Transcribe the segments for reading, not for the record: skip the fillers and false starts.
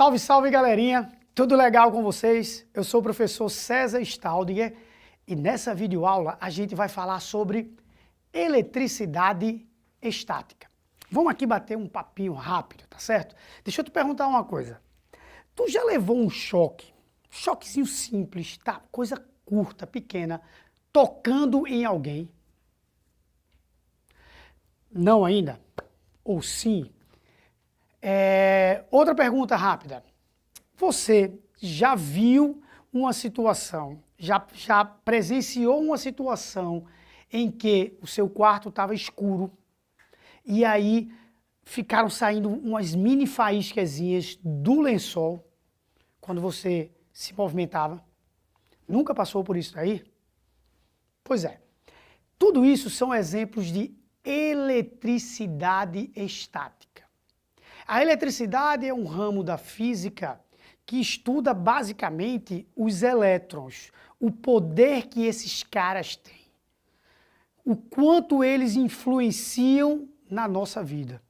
Salve, salve, galerinha! Tudo legal com vocês? Eu sou o professor César Staudinger e nessa videoaula a gente vai falar sobre eletricidade estática. Vamos aqui bater um papinho rápido, tá certo? Deixa eu te perguntar uma coisa. Tu já levou um choquezinho simples, tá? Coisa curta, pequena, tocando em alguém? Não ainda? Ou sim? Outra pergunta rápida. Você já viu uma situação, já presenciou uma situação em que o seu quarto estava escuro e aí ficaram saindo umas mini faíscazinhas do lençol quando você se movimentava? Nunca passou por isso aí? Pois é. Tudo isso são exemplos de eletricidade estática. A eletricidade é um ramo da física que estuda basicamente os elétrons, o poder que esses caras têm, o quanto eles influenciam na nossa vida.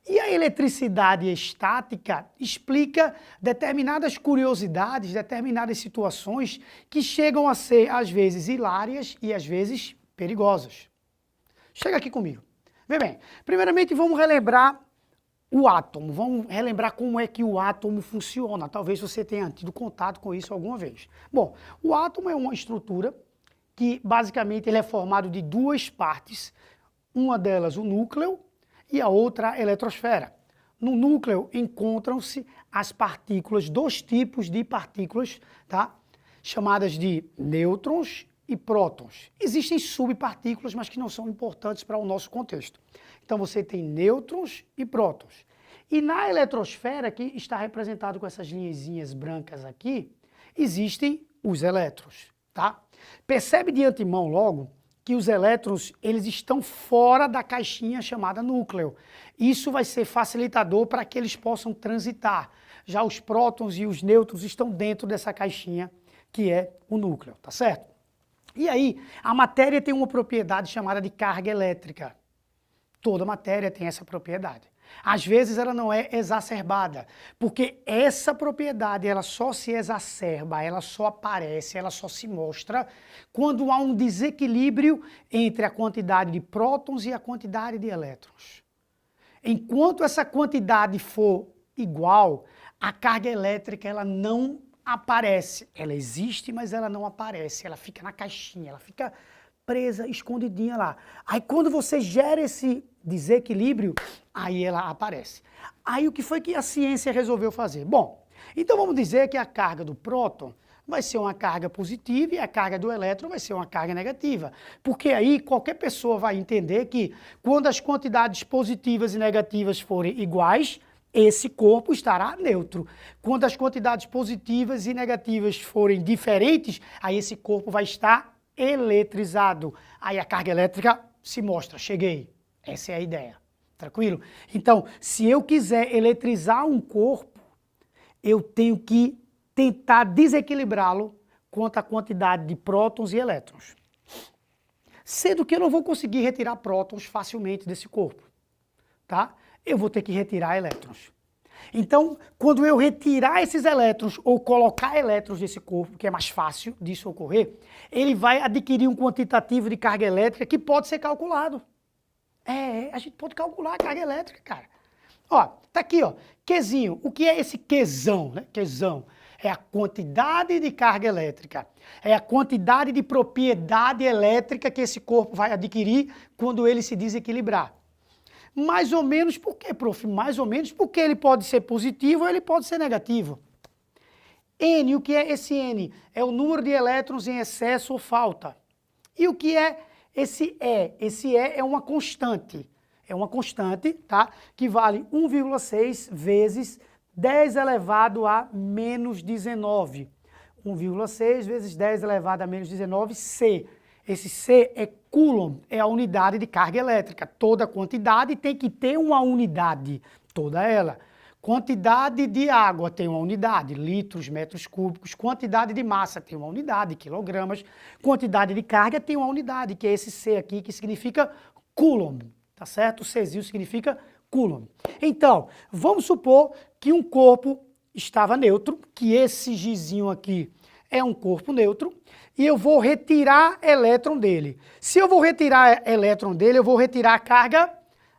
E a eletricidade estática explica determinadas curiosidades, determinadas situações que chegam a ser, às vezes, hilárias e, às vezes, perigosas. Chega aqui comigo. Vê bem, primeiramente vamos relembrar o átomo, vamos relembrar como é que o átomo funciona. Talvez você tenha tido contato com isso alguma vez. Bom, o átomo é uma estrutura que basicamente ele é formado de duas partes, uma delas o núcleo e a outra a eletrosfera. No núcleo encontram-se as partículas, dois tipos de partículas, tá? Chamadas de nêutrons e prótons. Existem subpartículas, mas que não são importantes para o nosso contexto. Então você tem nêutrons e prótons. E na eletrosfera, que está representado com essas linhazinhas brancas aqui, existem os elétrons, tá? Percebe de antemão logo que os elétrons, eles estão fora da caixinha chamada núcleo. Isso vai ser facilitador para que eles possam transitar. Já os prótons e os nêutrons estão dentro dessa caixinha que é o núcleo, tá certo? E aí, a matéria tem uma propriedade chamada de carga elétrica. Toda matéria tem essa propriedade. Às vezes ela não é exacerbada, porque essa propriedade ela só se exacerba, ela só aparece, ela só se mostra quando há um desequilíbrio entre a quantidade de prótons e a quantidade de elétrons. Enquanto essa quantidade for igual, a carga elétrica ela não aparece. Ela existe, mas ela não aparece, ela fica na caixinha, ela fica presa, escondidinha lá. Aí quando você gera esse desequilíbrio, aí ela aparece. Aí o que foi que a ciência resolveu fazer? Bom, então vamos dizer que a carga do próton vai ser uma carga positiva e a carga do elétron vai ser uma carga negativa. Porque aí qualquer pessoa vai entender que quando as quantidades positivas e negativas forem iguais, esse corpo estará neutro. Quando as quantidades positivas e negativas forem diferentes, aí esse corpo vai estar eletrizado. Aí a carga elétrica se mostra, cheguei. Essa é a ideia. Tranquilo? Então, se eu quiser eletrizar um corpo, eu tenho que tentar desequilibrá-lo quanto à quantidade de prótons e elétrons. Sendo que eu não vou conseguir retirar prótons facilmente desse corpo, tá? Eu vou ter que retirar elétrons. Então, quando eu retirar esses elétrons ou colocar elétrons nesse corpo, que é mais fácil disso ocorrer, ele vai adquirir um quantitativo de carga elétrica que pode ser calculado. A gente pode calcular a carga elétrica, cara. Ó, tá aqui, ó, Qzinho. O que é esse Qzão, né? Qzão é a quantidade de carga elétrica, é a quantidade de propriedade elétrica que esse corpo vai adquirir quando ele se desequilibrar. Mais ou menos por quê, prof? Mais ou menos porque ele pode ser positivo ou ele pode ser negativo. N, o que é esse N? É o número de elétrons em excesso ou falta. E o que é esse E? Esse E é uma constante. É uma constante, tá? Que vale 1,6 vezes 10 elevado a menos 19. 1,6 vezes 10 elevado a menos 19, C. Esse C é Coulomb, é a unidade de carga elétrica. Toda quantidade tem que ter uma unidade, toda ela. Quantidade de água tem uma unidade, litros, metros cúbicos. Quantidade de massa tem uma unidade, quilogramas. Quantidade de carga tem uma unidade, que é esse C aqui, que significa Coulomb, tá certo? O Czinho significa Coulomb. Então, vamos supor que um corpo estava neutro, que esse gizinho aqui é um corpo neutro, e eu vou retirar elétron dele. Se eu vou retirar elétron dele, eu vou retirar a carga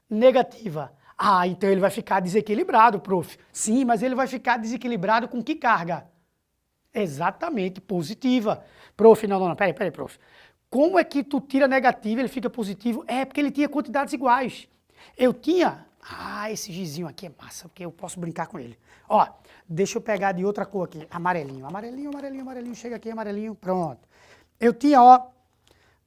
negativa. Ah, então ele vai ficar desequilibrado, prof. Sim, mas ele vai ficar desequilibrado com que carga? Exatamente, positiva. Prof, não, peraí, prof. Como é que tu tira negativo e ele fica positivo? É porque ele tinha quantidades iguais. Eu tinha... Ah, esse gizinho aqui é massa, porque eu posso brincar com ele. Ó, deixa eu pegar de outra cor aqui. Amarelinho, amarelinho. Chega aqui, amarelinho, pronto. Eu tinha, ó,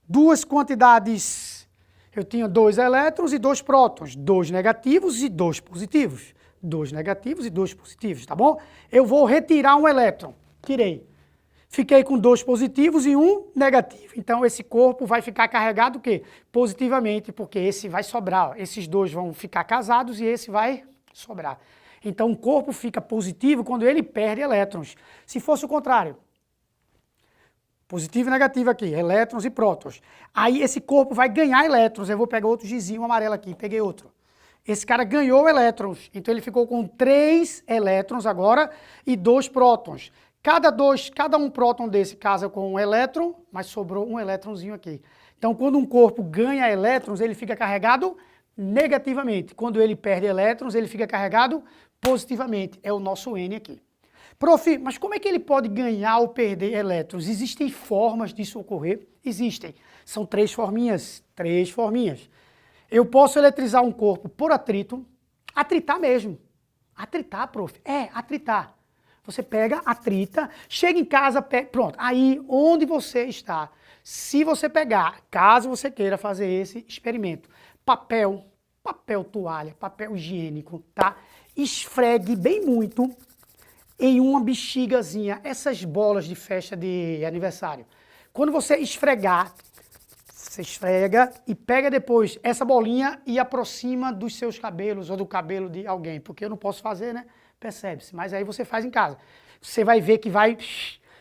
duas quantidades. Eu tinha 2 elétrons e 2 prótons. 2 negativos e 2 positivos. 2 negativos e 2 positivos, tá bom? Eu vou retirar um elétron. Tirei. Fiquei com 2 positivos e 1 negativo. Então, esse corpo vai ficar carregado o quê? Positivamente, porque esse vai sobrar. Ó. Esses dois vão ficar casados e esse vai sobrar. Então, o corpo fica positivo quando ele perde elétrons. Se fosse o contrário, positivo e negativo aqui, elétrons e prótons. Aí, esse corpo vai ganhar elétrons. Eu vou pegar outro gizinho amarelo aqui, peguei outro. Esse cara ganhou elétrons, então ele ficou com 3 elétrons agora e 2 prótons. Cada um próton desse casa com um elétron, mas sobrou um elétronzinho aqui. Então, quando um corpo ganha elétrons, ele fica carregado negativamente. Quando ele perde elétrons, ele fica carregado positivamente. É o nosso N aqui. Prof, mas como é que ele pode ganhar ou perder elétrons? Existem formas disso ocorrer? Existem. São 3 forminhas. 3 forminhas. Eu posso eletrizar um corpo por atrito, atritar mesmo. Atritar, prof. Atritar. Você pega, atrita, chega em casa, pronto. Aí, onde você está, se você pegar, caso você queira fazer esse experimento, papel toalha, papel higiênico, tá? Esfregue bem muito em uma bexigazinha, essas bolas de festa de aniversário. Quando você esfregar, você esfrega e pega depois essa bolinha e aproxima dos seus cabelos ou do cabelo de alguém, porque eu não posso fazer, né? Percebe-se, mas aí você faz em casa. Você vai ver que vai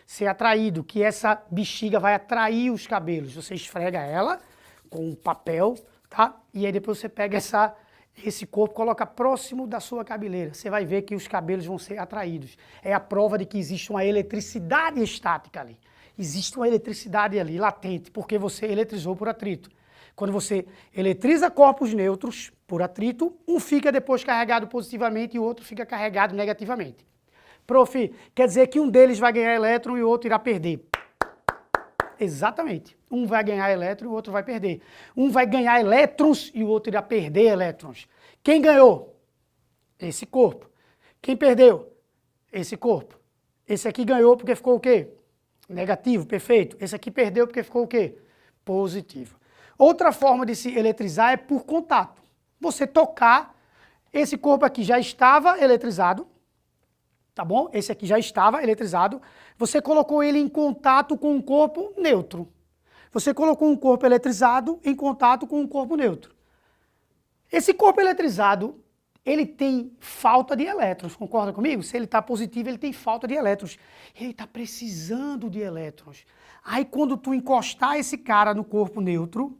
ser atraído, que essa bexiga vai atrair os cabelos. Você esfrega ela com um papel, tá? E aí depois você pega esse corpo, coloca próximo da sua cabeleira. Você vai ver que os cabelos vão ser atraídos. É a prova de que existe uma eletricidade estática ali. Existe uma eletricidade ali, latente, porque você eletrizou por atrito. Quando você eletriza corpos neutros por atrito, um fica depois carregado positivamente e o outro fica carregado negativamente. Prof, quer dizer que um deles vai ganhar elétron e o outro irá perder. Exatamente. Um vai ganhar elétron e o outro vai perder. Um vai ganhar elétrons e o outro irá perder elétrons. Quem ganhou? Esse corpo. Quem perdeu? Esse corpo. Esse aqui ganhou porque ficou o quê? Negativo, perfeito. Esse aqui perdeu porque ficou o quê? Positivo. Outra forma de se eletrizar é por contato. Você tocar, esse corpo aqui já estava eletrizado, tá bom? Esse aqui já estava eletrizado. Você colocou ele em contato com um corpo neutro. Você colocou um corpo eletrizado em contato com um corpo neutro. Esse corpo eletrizado, ele tem falta de elétrons, concorda comigo? Se ele está positivo, ele tem falta de elétrons. Ele está precisando de elétrons. Aí quando tu encostar esse cara no corpo neutro,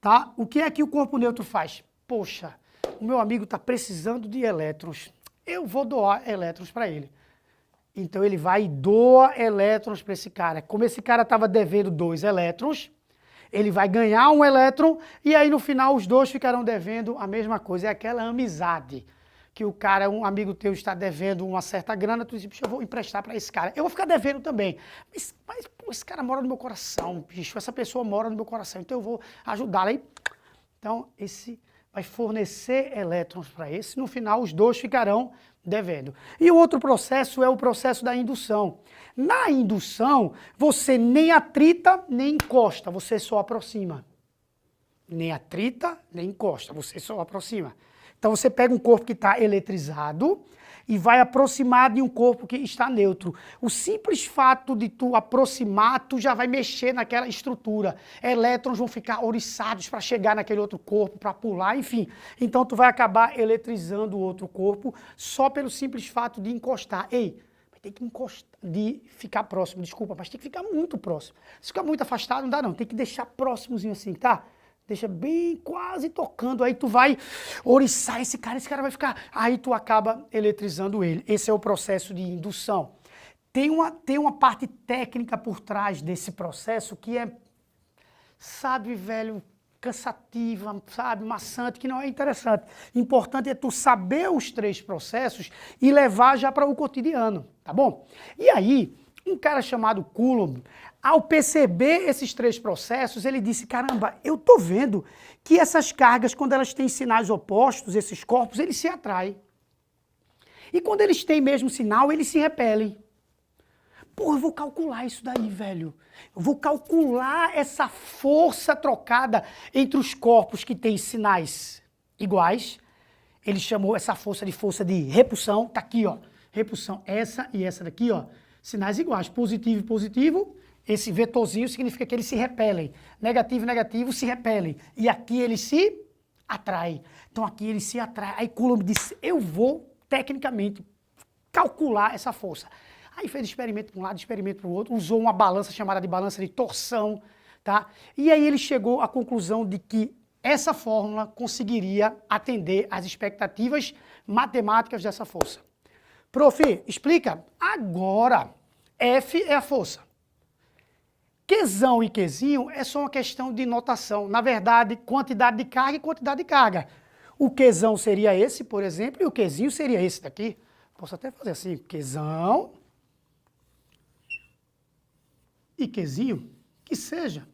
tá? O que é que o corpo neutro faz? Poxa, o meu amigo está precisando de elétrons. Eu vou doar elétrons para ele. Então ele vai e doa elétrons para esse cara. Como esse cara estava devendo 2 elétrons, ele vai ganhar um elétron e aí no final os dois ficarão devendo a mesma coisa. É aquela amizade que o cara, um amigo teu está devendo uma certa grana, tu diz, bicho, eu vou emprestar para esse cara. Eu vou ficar devendo também. Mas pô, esse cara mora no meu coração, bicho, essa pessoa mora no meu coração, então eu vou ajudá-la aí. Então esse vai fornecer elétrons para esse, no final os dois ficarão devendo. E o outro processo é o processo da indução. Na indução, você nem atrita, nem encosta, você só aproxima. Nem atrita, nem encosta, você só aproxima. Então você pega um corpo que está eletrizado e vai aproximar de um corpo que está neutro. O simples fato de tu aproximar, tu já vai mexer naquela estrutura. Elétrons vão ficar oriçados para chegar naquele outro corpo, para pular, enfim. Então tu vai acabar eletrizando o outro corpo só pelo simples fato de encostar. Ei, vai ter que encostar, de ficar próximo, desculpa, mas tem que ficar muito próximo. Se ficar muito afastado não dá não, tem que deixar próximozinho assim, tá? Deixa bem quase tocando, aí tu vai oriçar esse cara vai ficar... Aí tu acaba eletrizando ele. Esse é o processo de indução. Tem uma parte técnica por trás desse processo que é, sabe, velho, cansativa, sabe, maçante, que não é interessante. Importante é tu saber os 3 processos e levar já para o cotidiano, tá bom? E aí, um cara chamado Coulomb, ao perceber esses 3 processos, ele disse, caramba, eu tô vendo que essas cargas, quando elas têm sinais opostos, esses corpos, eles se atraem. E quando eles têm mesmo sinal, eles se repelem. Pô, eu vou calcular isso daí, velho. Eu vou calcular essa força trocada entre os corpos que têm sinais iguais. Ele chamou essa força de repulsão. Tá aqui, ó. Repulsão, essa e essa daqui, ó. Sinais iguais, positivo e positivo. Esse vetorzinho significa que eles se repelem. Negativo e negativo se repelem. E aqui eles se atraem. Então aqui eles se atraem. Aí Coulomb disse, eu vou, tecnicamente, calcular essa força. Aí fez experimento para um lado, experimento para o outro, usou uma balança chamada de balança de torção, tá? E aí ele chegou à conclusão de que essa fórmula conseguiria atender às expectativas matemáticas dessa força. Prof, explica. Agora, F é a força. Qzão e Qzinho é só uma questão de notação. Na verdade, quantidade de carga e quantidade de carga. O Qzão seria esse, por exemplo, e o Qzinho seria esse daqui. Posso até fazer assim, Qzão e Qzinho, que seja.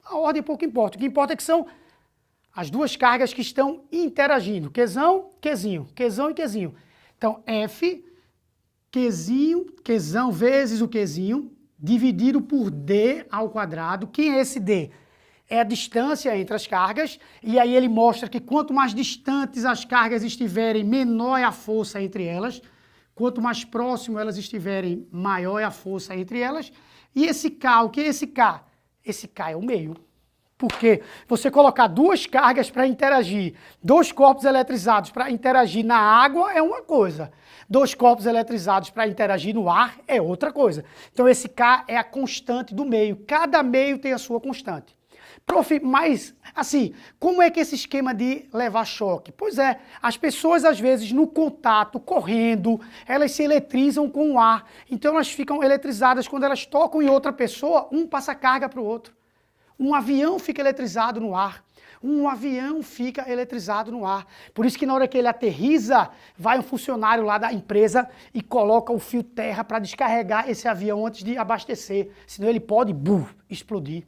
A ordem pouco importa. O que importa é que são as 2 cargas que estão interagindo. Qzão, Qzinho. Qzão e Qzinho. Então, F, Qzão vezes o Qzinho, dividido por D ao quadrado. Quem é esse D? É a distância entre as cargas, e aí ele mostra que quanto mais distantes as cargas estiverem, menor é a força entre elas. Quanto mais próximo elas estiverem, maior é a força entre elas. E esse K, o que é esse K? Esse K é o meio. Porque você colocar 2 cargas para interagir, 2 corpos eletrizados para interagir na água é uma coisa. 2 corpos eletrizados para interagir no ar é outra coisa. Então esse K é a constante do meio. Cada meio tem a sua constante. Prof, mas assim, como é que esse esquema de levar choque? Pois é, as pessoas às vezes no contato, correndo, elas se eletrizam com o ar. Então elas ficam eletrizadas quando elas tocam em outra pessoa, um passa carga para o outro. Um avião fica eletrizado no ar. Um avião fica eletrizado no ar. Por isso que na hora que ele aterriza, vai um funcionário lá da empresa e coloca o fio terra para descarregar esse avião antes de abastecer. Senão ele pode, explodir.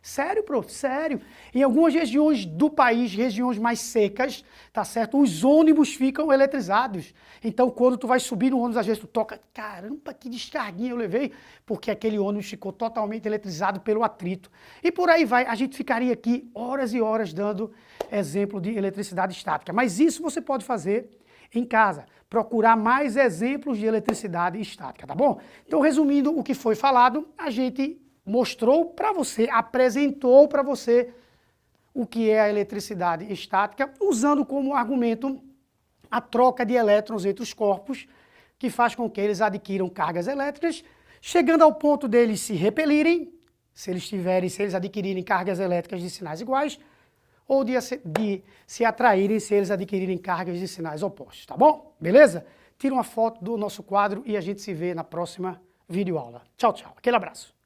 Sério, prof, sério. Em algumas regiões do país, regiões mais secas, tá certo? Os ônibus ficam eletrizados. Então, quando tu vai subir no ônibus, às vezes tu toca, caramba, que descarguinha eu levei, porque aquele ônibus ficou totalmente eletrizado pelo atrito. E por aí vai, a gente ficaria aqui horas e horas dando exemplo de eletricidade estática. Mas isso você pode fazer em casa, procurar mais exemplos de eletricidade estática, tá bom? Então, resumindo o que foi falado, a gente mostrou para você, apresentou para você o que é a eletricidade estática, usando como argumento a troca de elétrons entre os corpos, que faz com que eles adquiram cargas elétricas, chegando ao ponto deles se repelirem, se eles adquirirem cargas elétricas de sinais iguais, ou de se atraírem se eles adquirirem cargas de sinais opostos, tá bom? Beleza? Tira uma foto do nosso quadro e a gente se vê na próxima videoaula. Tchau, tchau. Aquele abraço.